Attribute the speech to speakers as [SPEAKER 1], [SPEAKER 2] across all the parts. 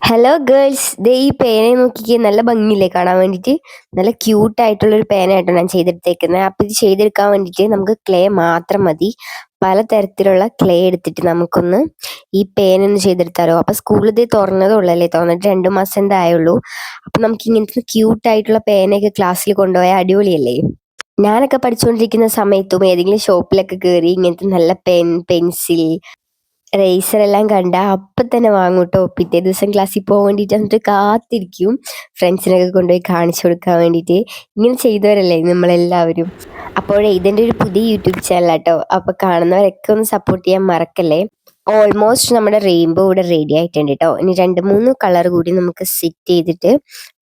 [SPEAKER 1] Hello girls, ദേ ഈ പേനയെ നോക്കിക്കേ, നല്ല ഭംഗിയില്ലേ കാണാൻ വേണ്ടിയിട്ട്. നല്ല ക്യൂട്ടായിട്ടുള്ളൊരു പേനയായിട്ടോ ഞാൻ ചെയ്തെടുത്തേക്കുന്നത്. അപ്പം ഇത് ചെയ്തെടുക്കാൻ വേണ്ടിയിട്ട് നമുക്ക് ക്ലേ മാത്രം മതി. പലതരത്തിലുള്ള ക്ലേ എടുത്തിട്ട് നമുക്കൊന്ന് ഈ പേനൊന്ന് ചെയ്തെടുത്താലോ. അപ്പം സ്കൂളിൽ ഇത് തുറന്നതേ ഉള്ളല്ലേ, തുറന്നിട്ട് 2 മാസം എന്തായുള്ളൂ. അപ്പം നമുക്ക് ഇങ്ങനത്തെ ക്യൂട്ടായിട്ടുള്ള പേനയൊക്കെ ക്ലാസ്സിൽ കൊണ്ടുപോയാൽ അടിപൊളിയല്ലേ. ഞാനൊക്കെ പഠിച്ചുകൊണ്ടിരിക്കുന്ന സമയത്തും ഏതെങ്കിലും ഷോപ്പിലൊക്കെ കയറി ഇങ്ങനത്തെ നല്ല പെൻ, പെൻസിൽ, റേസറെല്ലാം കണ്ടാ അപ്പം തന്നെ വാങ്ങും ട്ടോ. പിറ്റേ ദിവസം ക്ലാസ്സിൽ പോകാൻ വേണ്ടിയിട്ട് എന്നിട്ട് കാത്തിരിക്കും ഫ്രണ്ട്സിനൊക്കെ കൊണ്ടുപോയി കാണിച്ചു കൊടുക്കാൻ വേണ്ടിയിട്ട്. ഇങ്ങനെ ചെയ്തവരല്ലേ നമ്മളെല്ലാവരും. അപ്പോഴേ ഇതെൻ്റെ ഒരു പുതിയ യൂട്യൂബ് ചാനലാട്ടോ. അപ്പോൾ കാണുന്നവരൊക്കെ ഒന്ന് സപ്പോർട്ട് ചെയ്യാൻ മറക്കല്ലേ. ഓൾമോസ്റ്റ് നമ്മുടെ റെയിൻബോ ഇവിടെ റെഡി ആയിട്ടുണ്ട് കേട്ടോ. ഇനി 2-3 കളർ കൂടി നമുക്ക് സെറ്റ് ചെയ്തിട്ട്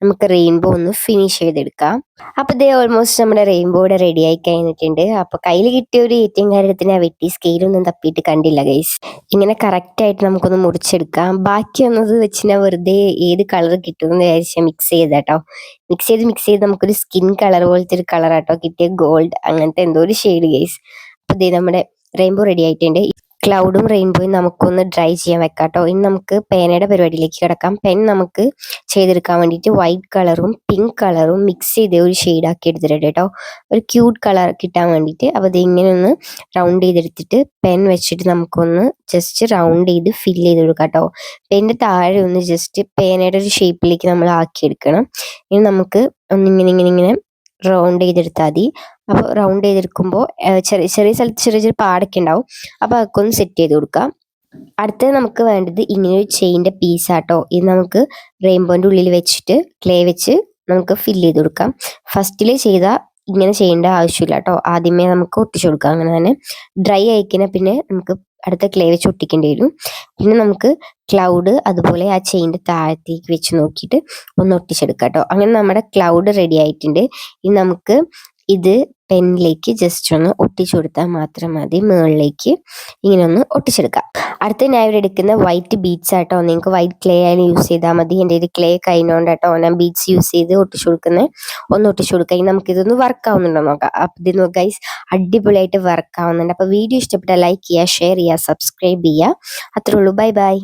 [SPEAKER 1] നമുക്ക് റെയിൻബോ ഒന്ന് ഫിനിഷ് ചെയ്തെടുക്കാം. അപ്പോൾ ഇതേ ഓൾമോസ്റ്റ് നമ്മുടെ റെയിൻബോ ഇവിടെ റെഡി ആയി കഴിഞ്ഞിട്ടുണ്ട്. അപ്പോൾ കയ്യിൽ കിട്ടിയ ഒരു ഏറ്റവും കാര്യത്തിന് വെട്ടി സ്കെയിലൊന്നും തപ്പിയിട്ട് കണ്ടില്ല ഗൈസ്. ഇങ്ങനെ കറക്റ്റായിട്ട് നമുക്കൊന്ന് മുറിച്ചെടുക്കാം. ബാക്കി വന്നത് വെച്ച് ഞാൻ വെറുതെ ഏത് കളർ കിട്ടുമെന്ന് വിചാരിച്ചാൽ മിക്സ് ചെയ്താട്ടോ. മിക്സ് ചെയ്ത് നമുക്കൊരു സ്കിൻ കളർ പോലത്തെ ഒരു കളറാട്ടോ കിട്ടിയ, ഗോൾഡ് അങ്ങനത്തെ എന്തോ ഒരു ഷെയ്ഡ് ഗൈസ്. അപ്പോൾ ഇതേ നമ്മുടെ റെയിൻബോ റെഡി ആയിട്ടുണ്ട്. ക്ലൗഡും റെയിൻബോയും നമുക്കൊന്ന് ഡ്രൈ ചെയ്യാൻ വെക്കാം കേട്ടോ. ഇനി നമുക്ക് പേനയുടെ പരിപാടിയിലേക്ക് കിടക്കാം. പെൻ നമുക്ക് ചെയ്തെടുക്കാൻ വേണ്ടിയിട്ട് വൈറ്റ് കളറും പിങ്ക് കളറും മിക്സ് ചെയ്ത് ഒരു ഷെയ്ഡാക്കി എടുത്തിട്ടുണ്ട് കേട്ടോ, ഒരു ക്യൂട്ട് കളർ കിട്ടാൻ വേണ്ടിയിട്ട്. അപ്പോൾ ഇത് ഇങ്ങനെ ഒന്ന് റൗണ്ട് ചെയ്തെടുത്തിട്ട് പെൻ വെച്ചിട്ട് നമുക്കൊന്ന് ജസ്റ്റ് റൗണ്ട് ചെയ്ത് ഫില്ല് ചെയ്ത് കൊടുക്കാം കേട്ടോ. പെൻ്റെ താഴെ ഒന്ന് ജസ്റ്റ് പേനയുടെ ഒരു ഷേപ്പിലേക്ക് നമ്മൾ ആക്കിയെടുക്കണം. ഇനി നമുക്ക് ഇങ്ങനെ റൗണ്ട് ചെയ്തെടുത്താൽ മതി. അപ്പോൾ റൗണ്ട് ചെയ്തെടുക്കുമ്പോൾ ചെറിയ ചെറിയ സ്ഥലത്ത് ചെറിയ ചെറിയ പാടൊക്കെ ഉണ്ടാവും. അപ്പോൾ അതൊക്കെ ഒന്ന് സെറ്റ് ചെയ്ത് കൊടുക്കാം. അടുത്തത് നമുക്ക് വേണ്ടത് ഇങ്ങനെ ഒരു ചെയിൻ്റെ പീസാട്ടോ. ഇത് നമുക്ക് റെയിൻബോൻ്റെ ഉള്ളിൽ വെച്ചിട്ട് ക്ലേ വെച്ച് നമുക്ക് ഫില്ല് ചെയ്ത് കൊടുക്കാം. ഫസ്റ്റിൽ ചെയ്താൽ ഇങ്ങനെ ചെയ്യേണ്ട ആവശ്യമില്ല കേട്ടോ. ആദ്യമേ നമുക്ക് ഒട്ടിച്ചു കൊടുക്കാം. അങ്ങനെ തന്നെ ഡ്രൈ ആയിക്കഴിഞ്ഞാൽ പിന്നെ നമുക്ക് അടുത്ത ക്ലേ വെച്ച് ഒട്ടിക്കേണ്ടി വരും. പിന്നെ നമുക്ക് ക്ലൗഡ് അതുപോലെ ആ ചെയിൻ്റെ താഴത്തേക്ക് വെച്ച് നോക്കിയിട്ട് ഒന്ന് ഒട്ടിച്ചെടുക്കാം കേട്ടോ. അങ്ങനെ നമ്മുടെ ക്ലൗഡ് റെഡി ആയിട്ടുണ്ട്. ഇനി നമുക്ക് ഇത് പെന്നിലേക്ക് ജസ്റ്റ് ഒന്ന് ഒട്ടിച്ചു കൊടുത്താൽ മാത്രം മതി. മുകളിലേക്ക് ഇങ്ങനെ ഒന്ന് ഒട്ടിച്ചെടുക്കാം. അടുത്ത ഞാൻ ഇവിടെ എടുക്കുന്ന വൈറ്റ് ബീഡ്സ് ആട്ടോ. നിങ്ങൾക്ക് വൈറ്റ് ക്ലേ ആയാലും യൂസ് ചെയ്താൽ മതി. എൻ്റെ ഒരു ക്ലേ കഴിഞ്ഞോണ്ടാട്ടോ ഞാൻ ബീഡ്സ് യൂസ് ചെയ്ത് ഒട്ടിച്ചു കൊടുക്കുന്നത്. ഒന്ന് ഒട്ടിച്ചു കൊടുക്കുക. ഇനി നമുക്കിതൊന്ന് വർക്ക് ആവുന്നുണ്ടോ നോക്കാം. അപ്പം ഇത് നോക്കുക ഗൈസ്, അടിപൊളിയായിട്ട് വർക്ക് ആവുന്നുണ്ട്. അപ്പോൾ വീഡിയോ ഇഷ്ടപ്പെട്ടാൽ ലൈക്ക് ചെയ്യുക, ഷെയർ ചെയ്യുക, സബ്സ്ക്രൈബ് ചെയ്യുക. അത്രേ ഉള്ളൂ. Bye bye.